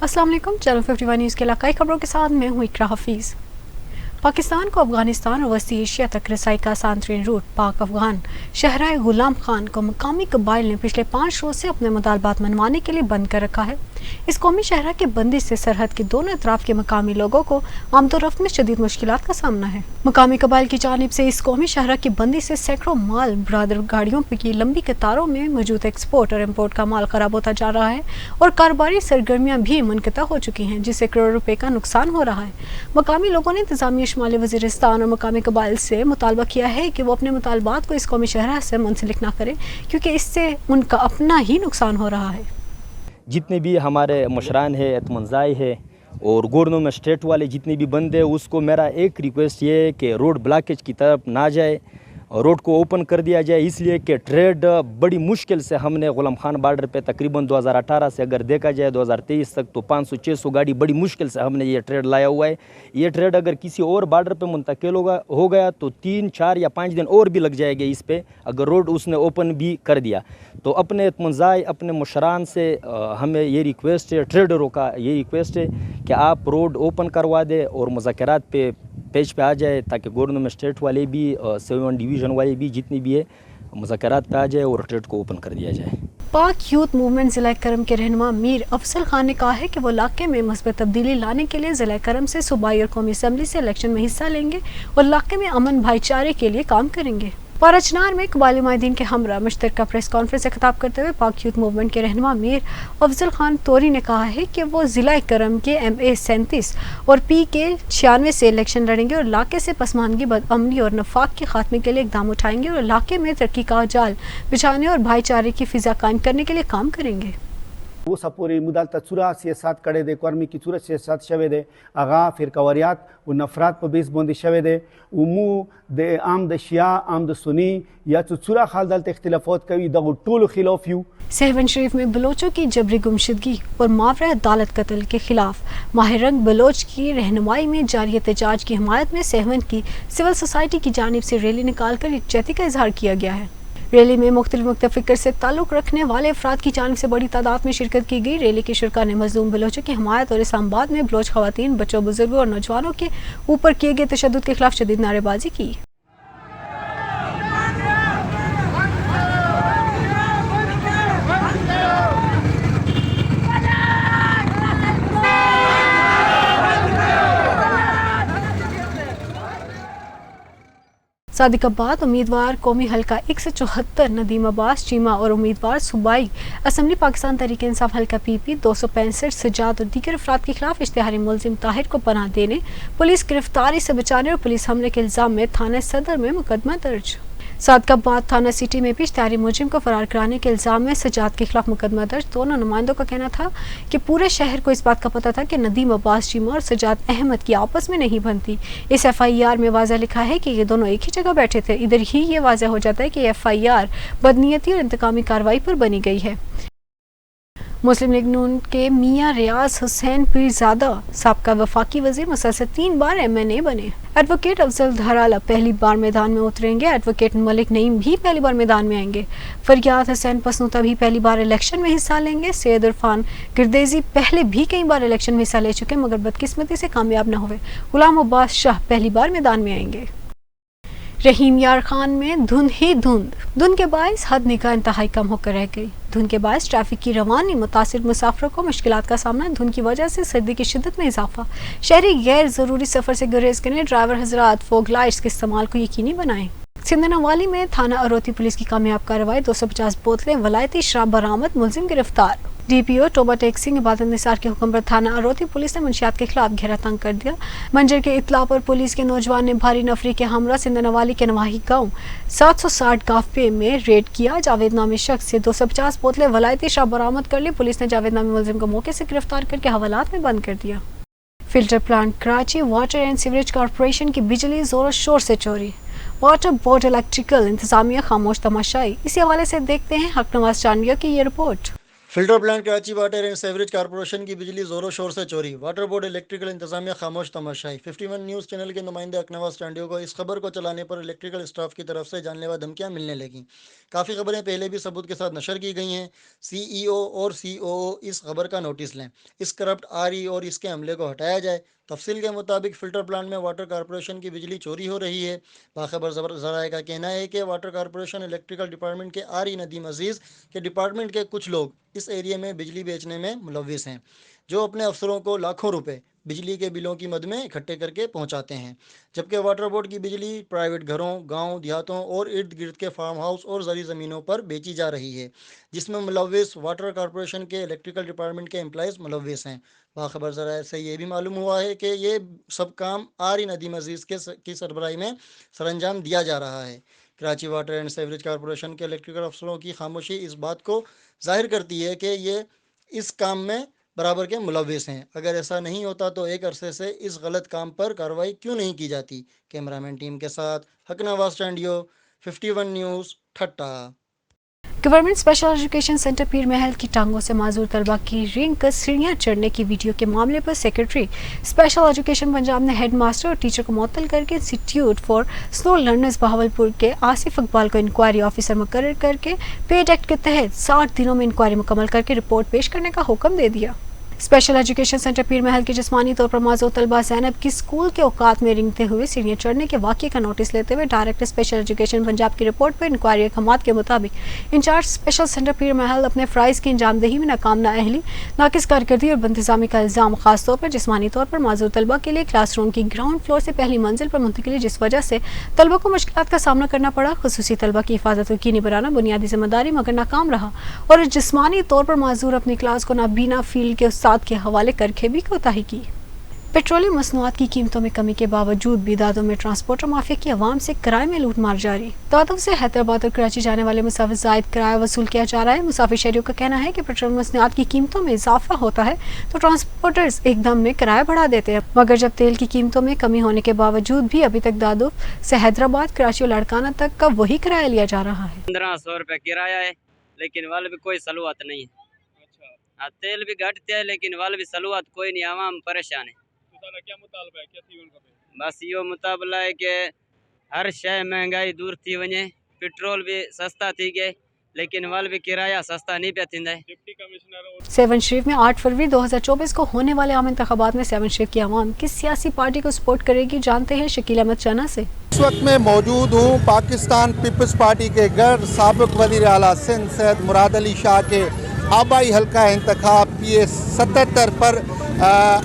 अस्सलाम वालेकुम, channel 51 news के इलाकाई खबरों के साथ मैं हूँ इकरा हफीज़। पाकिस्तान को अफगानिस्तान और वस्ती एशिया तक रसाई का आसान तरीन रूट पाक अफगान शहराए गुलाम खान को मकामी कबाइल ने पिछले 5 रोज़ से अपने मुतालबात मनवाने के लिए बंद कर रखा है। इस कौमी शहरा की बंदी से सरहद के दोनों अतराफ के मकामी लोगों को आमदोरफ्त में शदीद मुश्किलात का सामना है। मकामी कबाइल की जानिब से इस कौमी शहरा की बंदी से सैकड़ों माल बरादर गाड़ियों की लंबी कतारों में मौजूद एक्सपोर्ट और इम्पोर्ट का माल खराब होता जा रहा है और कारोबारी सरगर्मियाँ भी मुनक़ता हो चुकी हैं, जिससे करोड़ों रुपए का नुकसान हो रहा है। मकामी लोगों ने इंतजामिया शुमाली वज़ीरिस्तान और मकामी कबाइल से मुतालबा किया है कि वो अपने मुतालबात को इस कौमी शहरा से मुंसलिक ना करें, क्योंकि इससे उनका अपना ही नुकसान हो रहा है। जितने भी हमारे मशरान है, एतमंजाई है और गवर्नमेंट स्टेट वाले जितने भी बंदे, उसको मेरा एक रिक्वेस्ट ये है कि रोड ब्लॉकेज की तरफ ना जाए और रोड को ओपन कर दिया जाए, इसलिए कि ट्रेड बड़ी मुश्किल से हमने गुलाम खान बॉर्डर पे तकरीबन 2018 से अगर देखा जाए 2023 तक तो 500-600 गाड़ी बड़ी मुश्किल से हमने ये ट्रेड लाया हुआ है। ये ट्रेड अगर किसी और बॉर्डर पे मुंतकिल हो गया तो 3, 4 या 5 दिन और भी लग जाएंगे इस पे, अगर रोड उसने ओपन भी कर दिया। तो अपने इत्मीनान अपने मुशरान से हमें ये रिक्वेस्ट है, ट्रेडरों का ये रिक्वेस्ट है कि आप रोड ओपन करवा दें और मुज़ाकरात पे पेज पे आ जाए, ताकि गवर्नमेंट स्टेट वाले भी 7 डिवीज़न वाले भी जितनी भी है मुज़ाकरात पे आ जाए और ट्रेड को ओपन कर दिया जाए। पाक यूथ मूवमेंट ज़िला करम के रहनुमा मीर अफजल खान ने कहा है कि वो इलाके में मस्बत तब्दीली लाने के लिए ज़िला करम से सूबाई और कौमी असम्बली से इलेक्शन में हिस्सा लेंगे और इलाके में अमन भाईचारे के लिए काम करेंगे। पाराचनार में कबायली माहिदीन के हमरा मुश्तरका प्रेस कॉन्फ्रेंस से खिताब करते हुए पाक यूथ मूवमेंट के रहनुमा मीर अफजल खान तोरी ने कहा है कि वो ज़िला करम के MA 37 और PK 96 से इलेक्शन लड़ेंगे और इलाके से पसमानगी, बदअमनी और नफाक के खात्मे के लिए इकदाम उठाएंगे और इलाके में तरक्की का जाल बिछाने और भाईचारे की फ़िज़ा कायम करने के लिए काम करेंगे। वो सपूरी मुदालता चुरा सियासत करे दे कर्मी की चुरा सियासत शवे दे आगा फिर कवरियात वो नफरत पर बेस बंदी शवे दे उमू दे आम द शिया आम द सुनी या चुरा खाल दलत इख्तिलाफात कभी दगो टोल खिलाफ यू। सहवन शरीफ में बलोचों की जबरी गुमशुदगी और मावरा अदालत कत्ल के खिलाफ माहिरंग बलोच की रहनुमाई में जारी एहतजाज की हिमायत में सहवन की सिविल सोसाइटी की जानिब से रैली निकाल कर यकजहती का इजहार किया गया है। रैली में मुख्तलिफ फ़िक्र से ताल्लुक़ रखने वाले अफराद की जानिब से बड़ी तादाद में शिरकत की गई। रैली के शुरका ने मज़लूम बलोचों की हिमायत और इस्लामाबाद में बलोच ख़वातीन, बच्चों, बुजुर्गों और नौजवानों के ऊपर किए गए तशद्दुद के खिलाफ शदीद नारेबाजी की। सादिकाबाद उम्मीदवार कौमी हल्का 174 नदीम अब्बास चीमा और उम्मीदवार सूबाई असम्बली पाकिस्तान तहरीक इंसाफ हल्का PP 265 सजाद और दीगर अफराद के खिलाफ इश्तिहारी मुलजिम ताहिर को पनाह देने, पुलिस गिरफ्तारी से बचाने और पुलिस हमले के इल्ज़ाम में थाना सदर में मुकदमा दर्ज। सादिकाबाद थाना सिटी में भी इश्तिहारी मुलजिम को फरार कराने के इल्ज़ाम में सजाद के खिलाफ मुकदमा दर्ज। दोनों नुमाइंदों का कहना था कि पूरे शहर को इस बात का पता था कि नदीम अब्बास चीमा और सजाद अहमद की आपस में नहीं बनती। इस FIR में वाज़ह लिखा है कि ये दोनों एक ही जगह बैठे थे। इधर ही ये वाज़ह हो जाता है कि FIR बदनीयती और इंतकामी कार्रवाई पर बनी गई है। मुस्लिम लीग नून के मियां रियाज हुसैन पीरज़ादा साबका वफाकी वज़ीर मुसलसल 3 बार MNA बने। एडवोकेट अफजल धराला पहली बार मैदान में उतरेंगे। एडवोकेट मलिक नईम भी पहली बार मैदान में आएंगे। फरियाद हुसैन पसनूता भी पहली बार इलेक्शन में हिस्सा लेंगे। सैयद इरफान गिरदेजी पहले भी कई बार इलेक्शन में हिस्सा ले चुके मगर बदकिस्मती से कामयाब न हुए। गुलाम अब्बास शाह पहली बार मैदान में आएंगे। रहीम यार खान में धुंध ही धुंध के बायस हद निगाह इंतहाई कम होकर रह गई। धुंध के बायस ट्रैफिक की रवानी, मुतासिर मुसाफिरों को मुश्किलात का सामना, धुंध की वजह से सर्दी की शिद्दत में इजाफा। शहरी गैर ज़रूरी सफ़र से गुरेज करने ड्राइवर हजरात फोग लाइट्स के इस्तेमाल को यकीनी बनाएं। सिंधनावाली में थाना अरोती पुलिस की कामयाब कार्रवाई, 250 बोतलें वलायती शराब बरामद, मुलजिम गिरफ्तार। DPO टोबा टेक सिंह इबादत निसार के हुक्म पर थाना अरोती पुलिस ने मंशियात के खिलाफ घेरा तंग कर दिया। मंजर के इत्ला पर पुलिस के नौजवान ने भारी नफरी के हमरा सिंधनावाली के नवाही गांव 760 गाफे में रेड किया। जावेद नामी शख्स से 250 बोतलें वलायती शराब बरामद कर ली। पुलिस ने जावेद नामी मुलजिम को मौके से गिरफ्तार करके हवालात में बंद कर दिया। Filter plant Karachi water and sewerage corporation की बिजली जोर शोर से चोरी, वाटर बोर्ड इलेक्ट्रिकल इंतजामिया खामोश तमाशाई। इसी हवाले से देखते हैं हक नवाज चांदिया की ये report. Filter plant Karachi water and sewerage corporation کی بجلی زور و شور سے چوری، واٹر بورڈ الیکٹریکل انتظامیہ خاموش تماشائی۔ 51 نیوز چینل کے نمائندے اکنواز ٹانڈیو کو اس خبر کو چلانے پر الیکٹریکل اسٹاف کی طرف سے جان لیوا دھمکیاں ملنے لگیں۔ کافی خبریں پہلے بھی ثبوت کے ساتھ نشر کی گئی ہیں۔ سی ای او اور سی او او اس خبر کا نوٹس لیں، اس کرپٹ آر ای اور اس کے عملے کو ہٹایا جائے۔ تفصیل کے مطابق فلٹر پلانٹ میں واٹر کارپوریشن کی بجلی چوری ہو رہی ہے۔ باخبر ذرائع کا کہنا ہے کہ واٹر کارپوریشن الیکٹریکل ڈپارٹمنٹ کے آر ای ندیم عزیز کے ڈپارٹمنٹ کے کچھ لوگ اس ایریے میں بجلی بیچنے میں ملوث ہیں، جو اپنے افسروں کو لاکھوں روپے بجلی کے بلوں کی مد میں اکٹھے کر کے پہنچاتے ہیں، جبکہ واٹر بورڈ کی بجلی پرائیویٹ گھروں، گاؤں دیہاتوں اور ارد گرد کے فارم ہاؤس اور زرعی زمینوں پر بیچی جا رہی ہے، جس میں ملوث واٹر کارپوریشن کے الیکٹریکل ڈپارٹمنٹ کے امپلائیز ملوث ہیں۔ باخبر ذرائع سے یہ بھی معلوم ہوا ہے کہ یہ سب کام آر ای ندیم عزیز کی سربراہی میں سر انجام دیا جا رہا ہے۔ Karachi water and sewerage corporation کے الیکٹریکل افسروں کی خاموشی اس بات کو ظاہر کرتی ہے کہ یہ اس کام میں برابر کے ملوث ہیں۔ اگر ایسا نہیں ہوتا تو ایک عرصے سے اس غلط کام پر کارروائی کیوں نہیں کی جاتی؟ کیمرامین ٹیم کے ساتھ Haqnawaz Tandio, 51 news, Thatta. Government special education centre Pir Mahal کی ٹانگوں سے معذور طلبہ کی رینگ کر سیڑھیاں چڑھنے کی ویڈیو کے معاملے پر سیکرٹری اسپیشل ایجوکیشن پنجاب نے ہیڈ ماسٹر اور ٹیچر کو معطل کر کے institute for slow learners Bahawalpur کے آصف اقبال کو انکوائری آفیسر مقرر کر کے پیڈ ایکٹ کے تحت 60 دنوں میں انکوائری مکمل کر کے رپورٹ پیش کرنے کا حکم دے دیا۔ Special education centre Pir Mahal کے جسمانی طور پر معذور طلبہ زینب کی اسکول کے اوقات میں رینگتے ہوئے سیڑھیاں چڑھنے کے واقعے کا نوٹس لیتے ہوئے ڈائریکٹر اسپیشل ایجوکیشن پنجاب کی رپورٹ پر انکوائری احکامات کے مطابق incharge special centre Pir Mahal اپنے فرائض کی انجام دہی میں ناکام نااہلی، ناقص کارکردگی اور بد-انتظامی کا الزام خاص طور پر جسمانی طور پر معذور طلبہ کے لیے کلاس روم کی گراؤنڈ فلور سے پہلی منزل پر منتقلی، جس وجہ سے طلبہ کو مشکلات کا سامنا کرنا پڑا، خصوصی طلبہ کی حفاظت یقینی بنانا بنیادی ذمہ داری مگر ناکام رہا، اور جسمانی طور پر معذور اپنی کلاس کو نابینا فیلڈ کے استاد کے حوالے کر کے بھی کوتاہی کی۔ پیٹرولیم مصنوعات کی قیمتوں میں کمی کے باوجود بھی دادو میں ٹرانسپورٹر مافیا کی عوام سے کرائے میں لوٹ مار جاری۔ دادو سے حیدرآباد اور کراچی جانے والے مسافر زائد کرایہ وصول کیا جا رہا ہے۔ مسافر شہریوں کا کہنا ہے کہ پیٹرولیم مصنوعات کی قیمتوں میں اضافہ ہوتا ہے تو ٹرانسپورٹرز ایک دم میں کرایہ بڑھا دیتے ہیں، مگر جب تیل کی قیمتوں میں کمی ہونے کے باوجود بھی ابھی تک دادو سے حیدرآباد، کراچی اور لاڑکانہ تک کا وہی کرایہ لیا جا رہا ہے۔ 1500 روپے کرایہ ہے، لیکن وال بھی کوئی سہولت نہیں ہے۔ تیل بھی گھٹتے ہے لیکن وال بھی سہولت کوئی نہیں، عوام پریشان ہے۔ کیا مطالبہ ہے؟ کیا تھی ان کا؟ بس یہ مطالبہ ہے کہ ہر شے مہنگائی دور تھی ونے، پیٹرول بھی سستا تھی گئے لیکن وال بھی کرایہ سستا نہیں پہ تھیندا ہے۔ ڈپٹی کمشنر سیون شریف میں 8 فروری 2024 کو ہونے والے عام انتخابات میں سیون شریف کی عوام کس سیاسی پارٹی کو سپورٹ کرے گی، جانتے ہیں شکیل احمد چنا سے۔ اس وقت میں موجود ہوں پاکستان پیپلز پارٹی کے گھر سابق وزیر اعلیٰ سندھ سید مراد علی شاہ کے آبائی حلقہ انتخاب PA-77 پر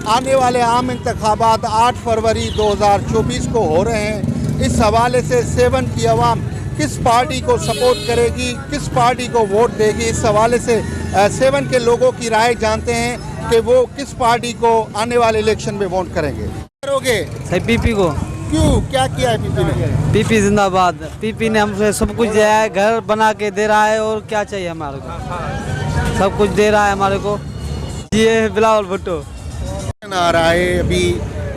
آنے والے عام انتخابات 8 فروری 2024 کو ہو رہے ہیں۔ اس حوالے سے سیون کی عوام کس پارٹی کو سپورٹ کرے گی، کس پارٹی کو ووٹ دے گی، اس حوالے سے سیون کے لوگوں کی رائے جانتے ہیں کہ وہ کس پارٹی کو آنے والے الیکشن میں ووٹ کریں گے۔ کرو گے پی پی کو؟ کیوں؟ کیا کیا ہے پی پی نے؟ پی پی زندہ باد۔ پی پی نے ہم سے سب کچھ دیا ہے، گھر بنا کے دے رہا ہے، اور کیا چاہیے ہمارے کو؟ سب کچھ دے رہا ہے ہمارے کو۔ یہ بلاول بھٹو آ رہا ہے ابھی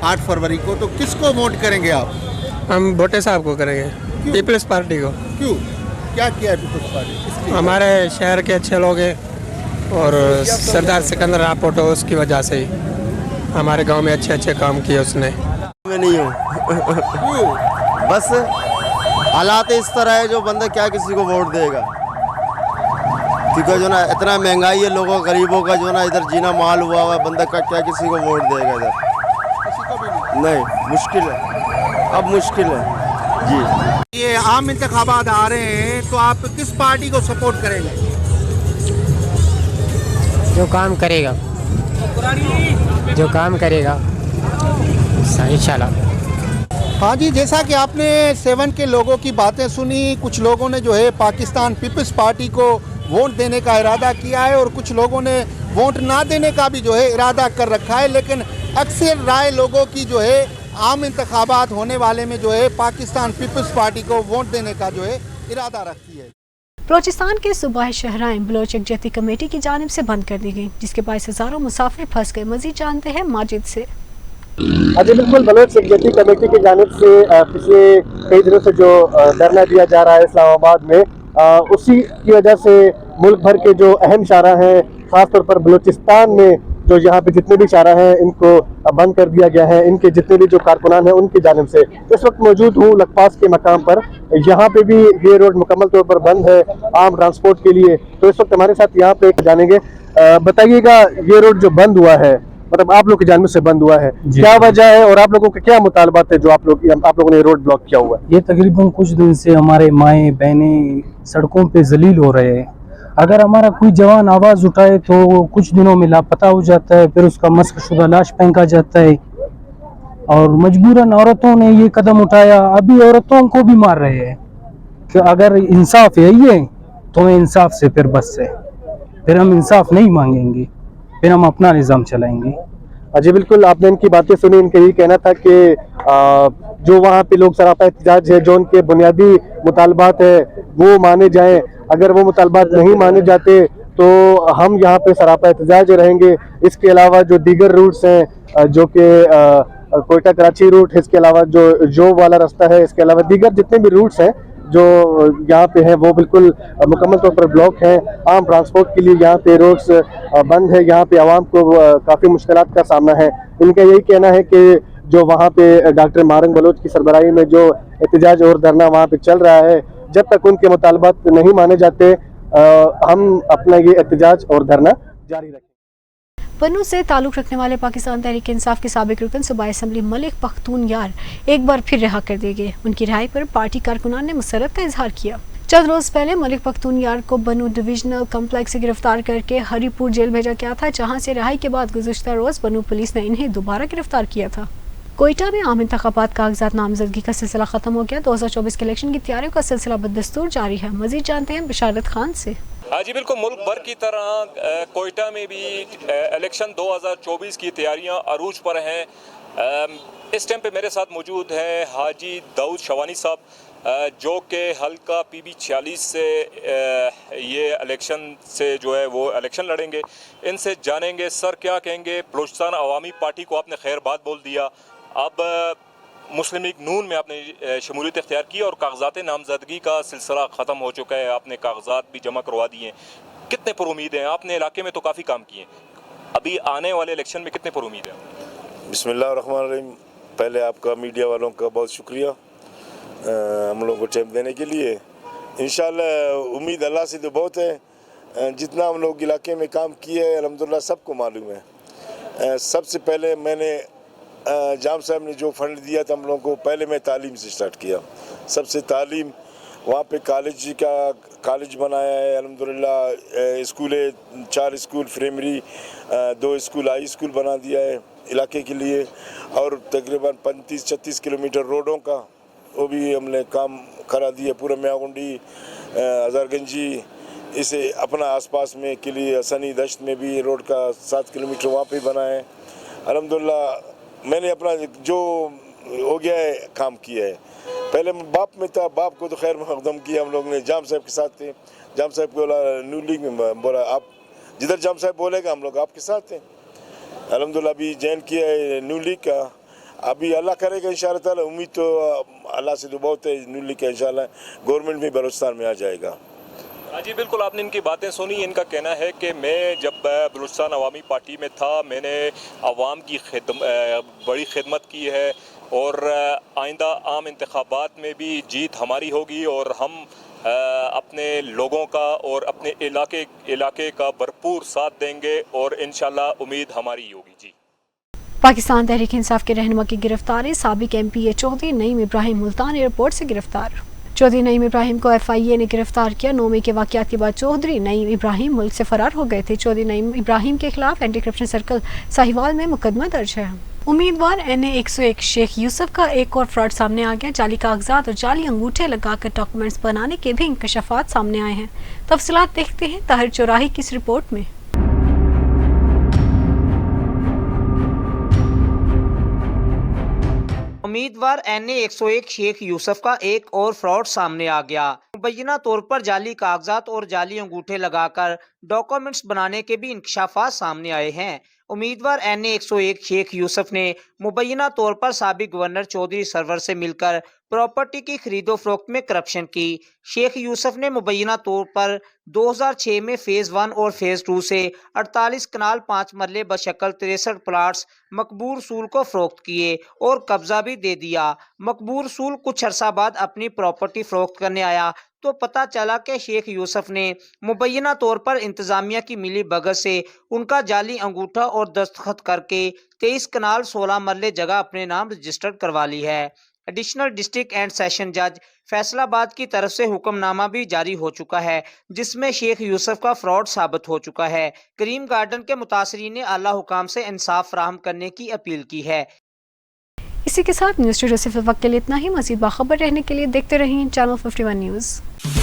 8 فروری کو، تو کس کو ووٹ کریں گے آپ؟ ہم بھٹے صاحب کو کریں گے، پیپلز پارٹی کو۔ کیوں؟ کیا کیا ہے پیپلز پارٹی؟ ہمارے شہر کے اچھے لوگ ہیں اور سردار سکندر راپورٹ اس کی وجہ سے ہی ہمارے گاؤں میں اچھے اچھے کام کیے اس نے۔ میں نہیں ہوں، بس حالات اس طرح ہے، جو بندہ کیا کسی کو ووٹ دے گا، کیونکہ جو نا اتنا مہنگائی ہے، لوگوں غریبوں کا جو نا ادھر جینا مال ہوا ہوا ہے، بندہ کا کیا کسی کو ووٹ دے گا ادھر؟ نہیں، مشکل ہے، اب مشکل ہے جی۔ یہ عام انتخابات آ رہے ہیں تو آپ کس پارٹی کو سپورٹ کریں گے؟ جو کام کرے گا، جو کام کرے گا انشاءاللہ۔ ہاں جی، جیسا کہ آپ نے سیون کے لوگوں کی باتیں سنی، کچھ لوگوں نے جو ہے پاکستان پیپلز پارٹی کو ووٹ دینے کا ارادہ کیا ہے اور کچھ لوگوں نے ووٹ نہ دینے کا بھی جو ہے ارادہ کر رکھا ہے، لیکن اکثر رائے لوگوں کی جو ہے عام انتخابات ہونے والے میں جو ہے پاکستان پیپلز پارٹی کو ووٹ دینے کا جو ہے ارادہ رکھتی ہے۔ بلوچستان کے صوبائی شہرائیں بلوچ یکجہتی کمیٹی کی جانب سے بند کر دی گئیں، جس کے باعث ہزاروں مسافر پھنس گئے۔ مزید جانتے ہیں ماجد سے۔ جی بالکل، بلوچ یکجہتی کمیٹی کی جانب سے پچھلے کئی دنوں سے جو دھرنا دیا جا رہا ہے اسلام آباد میں، اسی کی وجہ سے ملک بھر کے جو اہم شاہراہ ہیں खास तौर पर बलूचिस्तान में जो यहाँ पे जितने भी चारा हैं इनको बंद कर दिया गया है, इनके जितने भी जो कारकुनान हैं उनकी जानिब से। इस वक्त मौजूद हूँ लखपास के मकाम पर, यहाँ पे भी ये रोड मुकम्मल तौर पर बंद है आम ट्रांसपोर्ट के लिए। तो इस वक्त हमारे साथ यहाँ पे जानेंगे, बताइएगा ये रोड जो बंद हुआ है, मतलब आप लोग की जानिब से बंद हुआ है, क्या वजह है और आप लोगों के क्या मुतालबात है जो आप लोगों ने रोड ब्लॉक किया हुआ है? ये तकरीबन कुछ दिन से हमारे माएँ बहनें सड़कों पे जलील हो रहे हैं। अगर हमारा कोई जवान आवाज़ उठाए तो कुछ दिनों में लापता हो जाता है, फिर उसका मस्क-शुदा लाश फेंका जाता है और मजबूरन औरतों ने ये कदम उठाया। अभी औरतों को भी मार रहे हैं कि अगर इंसाफ यही है तो हमें इंसाफ से फिर बस है, फिर हम इंसाफ नहीं मांगेंगे, फिर हम अपना निज़ाम चलाएंगे। जी बिल्कुल, आपने इनकी बातें सुनी। इनका यही कहना था कि जो वहाँ पे लोग सरापा एहतजाज है, जो उनके बुनियादी मुतालबात है वो माने जाएं। अगर वो मुतालबात नहीं माने जाते तो हम यहाँ पे सरापा एहतजाज रहेंगे। इसके अलावा जो दीगर रूट्स हैं जो कि कोयटा कराची रूट, इसके अलावा जो वाला रास्ता है, इसके अलावा दीगर जितने भी रूट्स हैं जो यहाँ पे हैं वो बिल्कुल मुकम्मल तौर पर ब्लॉक हैं। आम ट्रांसपोर्ट के लिए यहाँ पे रोड्स बंद है, यहाँ पे आवाम को काफ़ी मुश्किलात का सामना है। इनका यही कहना है कि जो वहाँ पे डॉक्टर मारंग बलोच की सरबराही में जो एहतजाज और धरना वहाँ पे चल रहा है, जब तक उनके मुतालबात नहीं माने जाते हम अपना ये एहतजाज और धरना जारी रखेंगे। पन्नू से ताल्लुक रखने वाले पाकिस्तान तहरीक इंसाफ के साबिक रुकन सूबाई असम्बली मलिक पख्तूनयार एक बार फिर रिहा कर दिए गए। उनकी रिहाई पर पार्टी कारकुनान ने मुसरत का इजहार किया। चंद रोज पहले मलिक पख्तूनयार को बनू डिविजनल कम्प्लेक्स से गिरफ्तार करके हरीपुर जेल भेजा गया था, जहां से रिहाई के बाद गुज़िश्ता रोज बनू पुलिस ने इन्हें दोबारा गिरफ्तार किया था। कोयटा में आम इंतखाबात कागजात नामजदगी का सिलसिला खत्म हो गया। 2024 के इलेक्शन की तैयारियों का सिलसिला बदस्तूर जारी है। मजीद जानते हैं बिशारत खान से। हाँ जी बिल्कुल, मुल्क भर की तरह कोयटा में भी इलेक्शन 2024 की तैयारियां अरूज पर हैं। इस टाइम पे मेरे साथ मौजूद हैं हाजी दाऊद शवानी साहब, जो कि हल्का PB 46 से ये इलेक्शन से जो है वो इलेक्शन लड़ेंगे। इनसे जानेंगे सर क्या कहेंगे। बलूचिस्तान अवामी पार्टी को आपने खैर बात बोल दिया, अब मुस्लिम लीग नून में आपने शमूलियत इख्तियार की और कागजात नामजदगी का सिलसिला ख़त्म हो चुका है, आपने कागजात भी जमा करवा दिए। कितने पर उम्मीद हैं? आपने इलाके में तो काफ़ी काम किए, अभी आने वाले इलेक्शन में कितने पर उम्मीद हैं? बिस्मिल्लाहिर्रहमानिर्रहीम। पहले आपका मीडिया वालों का बहुत शुक्रिया हम लोगों को टाइम देने के लिए। इंशाल्लाह उम्मीद अल्लाह से तो बहुत है। जितना हम लोग इलाके में काम किए है अल्हम्दुलिल्लाह सबको मालूम है। सबसे पहले मैंने जाम साहब ने जो फंड दिया था हम लोगों को, पहले मैं तालीम से स्टार्ट किया। सबसे तालीम वहाँ पे कॉलेज बनाया है अल्हम्दुलिल्लाह। स्कूल है, 4 school primary, 2 school high school बना दिया है इलाके के लिए, और तकरीबन 35-36 किलोमीटर रोडों का वो भी हमने काम करा दिया। पूरा मियाँगुंडी, हज़ारगंजी, इसे अपना आसपास में के लिए हसनी दश्त में भी रोड का 7 किलोमीटर वहाँ पे बना है अल्हम्दुलिल्लाह। मैंने अपना जो हो गया है काम किया है। पहले मैं बाप में था, बाप को तो खैर मकदम किया हम लोग ने, जाम साहब के साथ थे। जाम साहब को बोला न्यू लीग में, बोला आप जिधर जाम साहब बोलेगा हम लोग आपके साथ हैं। अल्हम्दुलिल्लाह अभी जॉइन किया है न्यू लीग का, अभी अल्लाह करेगा इंशाअल्लाह ताला। उम्मीद तो अल्लाह से तो बहुत है न्यू लीग का, इंशाअल्लाह गवर्नमेंट भी बलूचिस्तान में आ जाएगा। जी बिल्कुल, आपने इनकी बातें सुनी। इनका कहना है कि मैं जब बलूचिस्तान अवामी पार्टी में था मैंने आवाम की बड़ी खिदमत की है और आइंदा आम इंतखाबात में भी जीत हमारी होगी और हम अपने लोगों का और अपने इलाके का भरपूर साथ देंगे और इंशाल्लाह उम्मीद हमारी होगी। जी, पाकिस्तान तहरीक इंसाफ के रहनुमा की गिरफ्तारी। साबिक MPA चौधरी नईम इब्राहिम मुल्तान एयरपोर्ट से गिरफ्तार। चौधरी नईम इब्राहिम को FIA ने गिरफ्तार किया। 9 मई के वाक़यात के बाद चौधरी नईम इब्राहिम मुल्क से फरार हो गए थे। चौधरी नईम इब्राहिम के खिलाफ एंटी करप्शन सर्कल साहिवाल में मुकदमा दर्ज है। उम्मीदवार NA 101 शेख यूसुफ का एक और फ्रॉड सामने आ गया। जाली कागजात और जाली अंगूठे लगाकर डॉक्यूमेंट्स बनाने के भी इंकशाफात सामने आए हैं। तफसीलात देखते हैं ताहिर चौराही की इस रिपोर्ट में। उम्मीदवार NA 101 शेख यूसुफ का एक और फ्रॉड सामने आ गया। मुबैना तौर पर जाली कागजात और जाली अंगूठे लगाकर डॉक्यूमेंट्स बनाने के भी इंकशाफात सामने आए हैं। उम्मीदवार NA 101 शेख यूसुफ ने मुबैना तौर पर साबिक गवर्नर चौधरी सरवर से मिलकर प्रॉपर्टी की खरीदो फरोख्त में करप्शन की। शेख यूसुफ ने मुबैना तौर पर 2006 में फेज़ 1 और फेज़ 2 से 48 कनाल 5 मरले बशक्ल 63 प्लाट्स मकबूल रसूल को फरोख्त किए और कब्जा भी दे दिया। मकबूल रसूल कुछ अरसा बाद अपनी प्रॉपर्टी फरोख्त करने आया तो पता चला कि शेख यूसुफ ने मुबैना तौर पर इंतजामिया की मिली भगत से उनका जाली अंगूठा और दस्तखत करके 23 कनाल 16 मरले जगह अपने नाम रजिस्टर्ड करवा ली है। एडिशनल डिस्ट्रिक्ट एंड सेशन जज फैसलाबाद की तरफ से हुक्मनामा भी जारी हो चुका है जिसमें शेख यूसुफ का फ्रॉड साबित हो चुका है। करीम गार्डन के मुतासरीन ने आला हुकाम से इंसाफ फराहम करने की अपील की है। इसी के साथ न्यूज़ स्टूडियो से फिल वक्त के लिए इतना ही। मज़ीद बाखबर रहने के लिए देखते रहिए चैनल 51 न्यूज़।